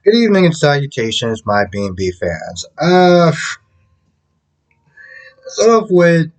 Good evening and salutations, my B&B fans. Start off with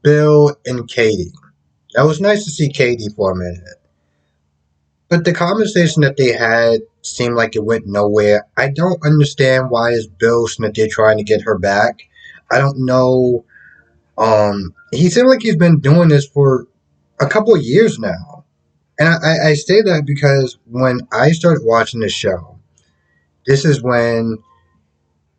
Bill and Katie. That was nice to see Katie for a minute. But the conversation that they had seemed like it went nowhere. I don't understand why is Bill Smith trying to get her back. I don't know. He seemed like he's been doing this for a couple of years now. And I say that because when I started watching the show, this is when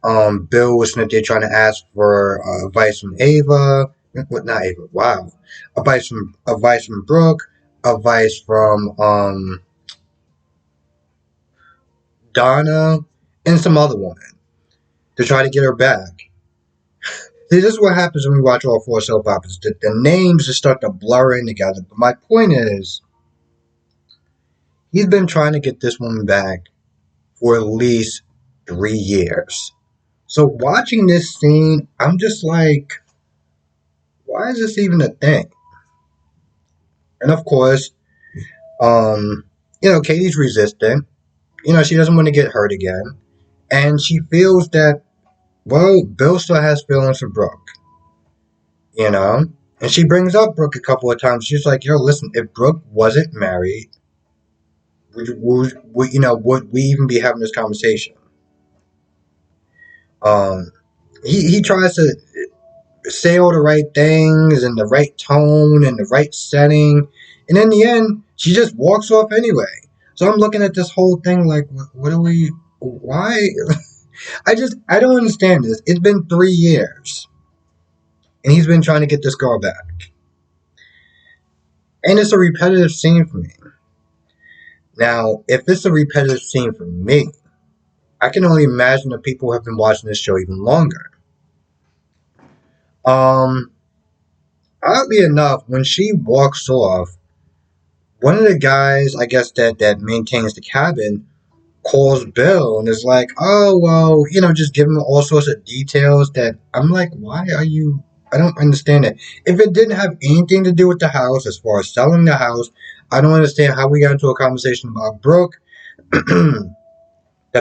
Bill was sitting there trying to ask for advice from Ava. What? Not Ava. Wow. Advice from Brooke. Advice from Donna and some other woman to try to get her back. See, this is what happens when we watch all four soap operas. The names just start to blur in together. But my point is, he's been trying to get this woman back for at least 3 years. So watching this scene, I'm just like, why is this even a thing? And of course, Katie's resistant. She doesn't want to get hurt again. And she feels that, well, Bill still has feelings for Brooke, you know? And she brings up Brooke a couple of times. She's like, yo, listen, if Brooke wasn't married, would we even be having this conversation? Um, he tries to say all the right things and the right tone and the right setting. And in the end, she just walks off anyway. So I'm looking at this whole thing like, what are we, why? I don't understand this. It's been 3 years. And he's been trying to get this girl back. And it's a repetitive scene for me. Now, if it's a repetitive scene for me, I can only imagine the people who have been watching this show even longer. Um, Oddly enough, when she walks off, one of the guys, I guess, that maintains the cabin calls Bill and is like, oh, well, just give him all sorts of details that I'm like, why are you? I don't understand it. If it didn't have anything to do with the house, as far as selling the house, I don't understand how we got into a conversation about Brooke, the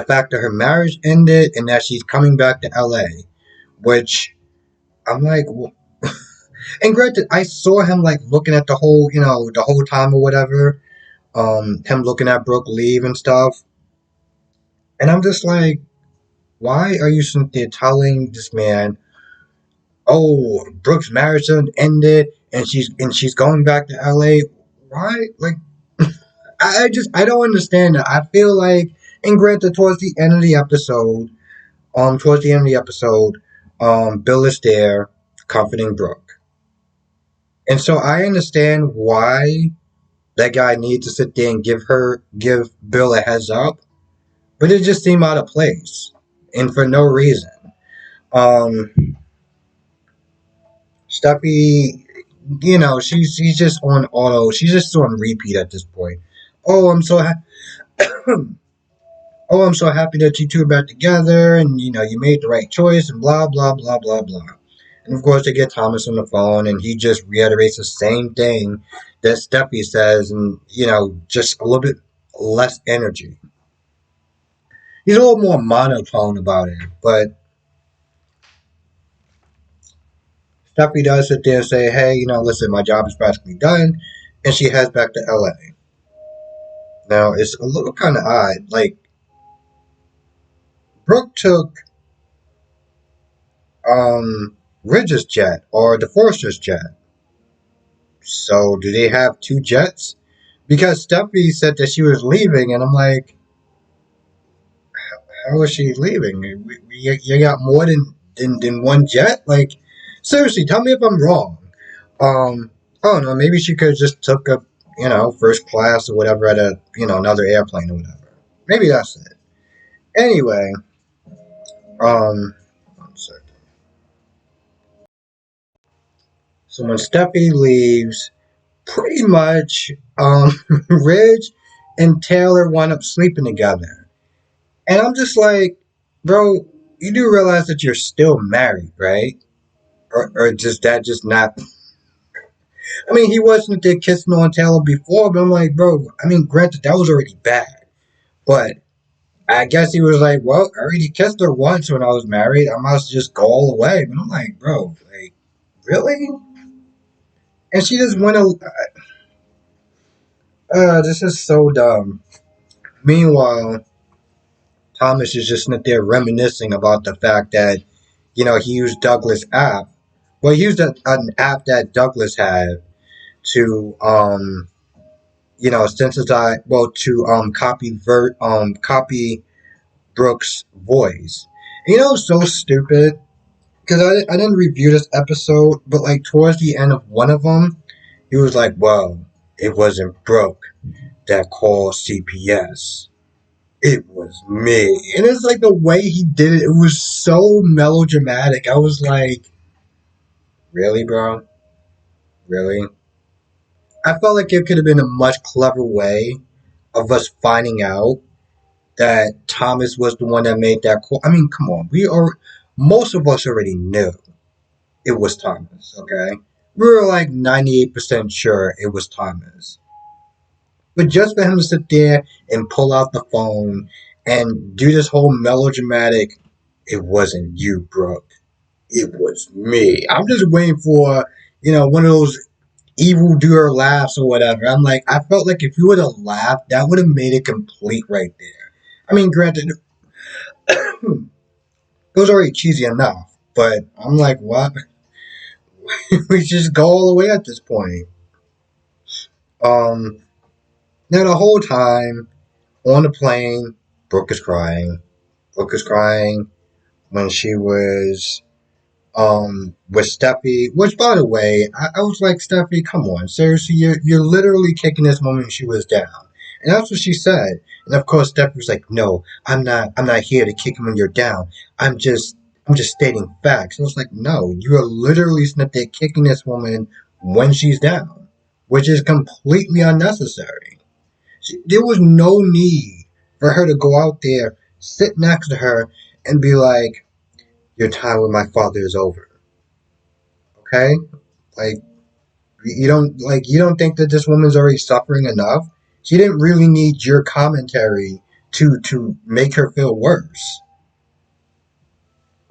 fact that her marriage ended and that she's coming back to LA, which I'm like, and granted, I saw him like looking at the whole time or whatever, him looking at Brooke leave and stuff. And I'm just like, why are you sitting there telling this man, oh, Brooke's marriage ended and she's going back to LA? Why? Like, I don't understand that. I feel like, and granted, towards the end of the episode, Bill is there comforting Brooke, and so I understand why that guy needs to sit there and give Bill a heads up, but it just seemed out of place and for no reason. Um, Steffi, she's just on auto. She's just on repeat at this point. Oh, oh, I'm so happy that you two are back together, and you made the right choice, and blah blah blah blah blah. And of course, they get Thomas on the phone, and he just reiterates the same thing that Steffi says, and just a little bit less energy. He's a little more monotone about it, but Steffi does sit there and say, hey, listen, my job is practically done, and she heads back to LA. Now, it's a little kind of odd. Like, Brooke took Ridge's jet or the Forster's jet. So, do they have two jets? Because Steffi said that she was leaving, and I'm like, how is she leaving? You got more than one jet? Like, seriously, tell me if I'm wrong. I don't know, maybe she could have just took a, first class or whatever at a, another airplane or whatever. Maybe that's it. Anyway, one second. So when Steffi leaves, pretty much, Ridge and Taylor wind up sleeping together. And I'm just like, bro, you do realize that you're still married, right? Or just not. I mean, he wasn't there kissing on Taylor before, but I'm like, bro, I mean, granted, that was already bad. But I guess he was like, well, I already kissed her once when I was married. I must just go all the way. But I'm like, bro, like, really? And she just went. This is so dumb. Meanwhile, Thomas is just sitting there reminiscing about the fact that, he used Douglas app. Well, he used an app that Douglas had to, synthesize, well, to copy Brooks' voice. So stupid because I didn't review this episode, but like towards the end of one of them, he was like, "Well, it wasn't Brooke that called CPS. It was me." And it's like the way he did it, it was so melodramatic. I was like, "Really, bro? Really?" I felt like it could have been a much clever way of us finding out that Thomas was the one that made that call. I mean, come on, most of us already knew it was Thomas, okay? We were like 98% sure it was Thomas. But just for him to sit there and pull out the phone and do this whole melodramatic, it wasn't you, Brooke. It was me. I'm just waiting for, one of those evildoer laughs or whatever. I'm like, I felt like if you would have laughed, that would have made it complete right there. I mean, granted, it was already cheesy enough, but I'm like, what? We just go all the way at this point. Um, Now the whole time on the plane, Brooke is crying. Brooke is crying when she was with Steffi. Which, by the way, I was like, Steffi, come on, seriously, you're literally kicking this woman. She was down, and that's what she said. And of course, Steffi was like, no, I'm not here to kick him when you're down. I'm just stating facts. And I was like, no, you are literally sitting there kicking this woman when she's down, which is completely unnecessary. There was no need for her to go out there, sit next to her, and be like, "Your time with my father is over." Okay, like you don't think that this woman's already suffering enough? She didn't really need your commentary to make her feel worse.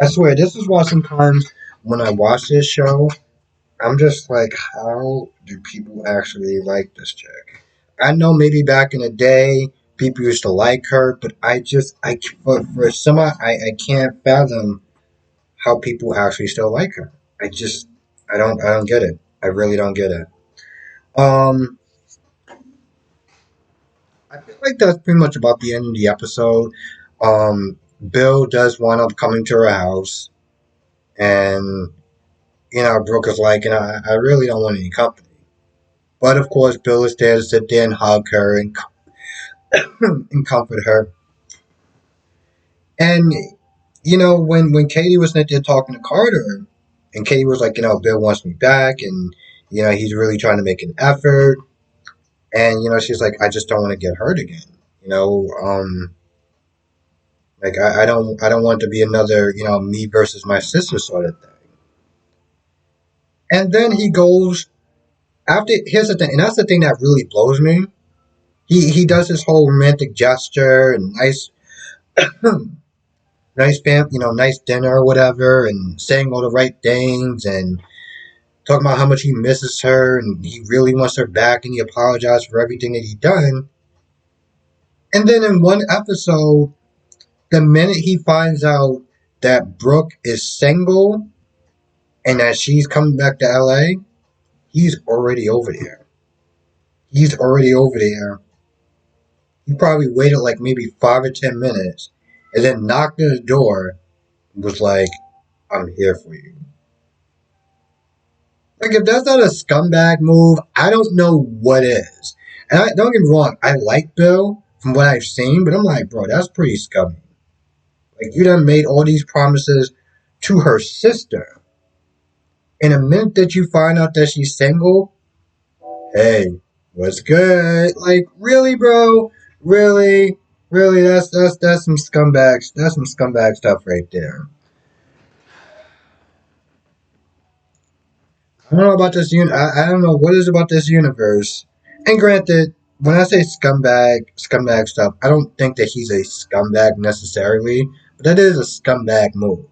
I swear, this is why sometimes when I watch this show, I'm just like, how do people actually like this chick? I know maybe back in the day people used to like her, but for some I can't fathom how people actually still like her. I don't get it. I really don't get it. Um, I feel like that's pretty much about the end of the episode. Bill does wind up coming to her house, and Brooke is like, I really don't want any company. But of course, Bill is there to sit there and hug her and and comfort her. And when Katie was there talking to Carter, and Katie was like, Bill wants me back, and he's really trying to make an effort, and she's like, I just don't want to get hurt again. You know, like I don't want to be another me versus my sister sort of thing. And then he goes after. Here's the thing, and that's the thing that really blows me. He does this whole romantic gesture and nice nice dinner or whatever, and saying all the right things and talking about how much he misses her and he really wants her back and he apologized for everything that he done. And then in one episode, the minute he finds out that Brooke is single and that she's coming back to LA, he's already over there. He's already over there. He probably waited like maybe 5 or 10 minutes and then knocked on the door and was like, I'm here for you. Like, if that's not a scumbag move, I don't know what is. And don't get me wrong, I like Bill from what I've seen, but I'm like, bro, that's pretty scummy. Like, you done made all these promises to her sister. In a minute that you find out that she's single, hey, what's good? Like, really, bro? Really? Really? That's some scumbags. That's some scumbag stuff right there. I don't know about this I don't know what is about this universe. And granted, when I say scumbag stuff, I don't think that he's a scumbag necessarily, but that is a scumbag move.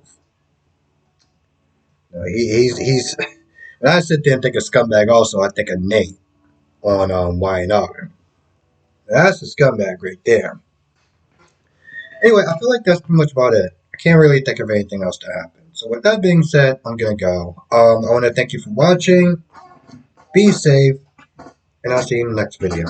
He's when I sit there and think of scumbag, also I think of Nate on Y&R. That's a scumbag right there. Anyway, I feel like that's pretty much about it. I can't really think of anything else to happen. So with that being said, I'm gonna go. I want to thank you for watching. Be safe, and I'll see you in the next video.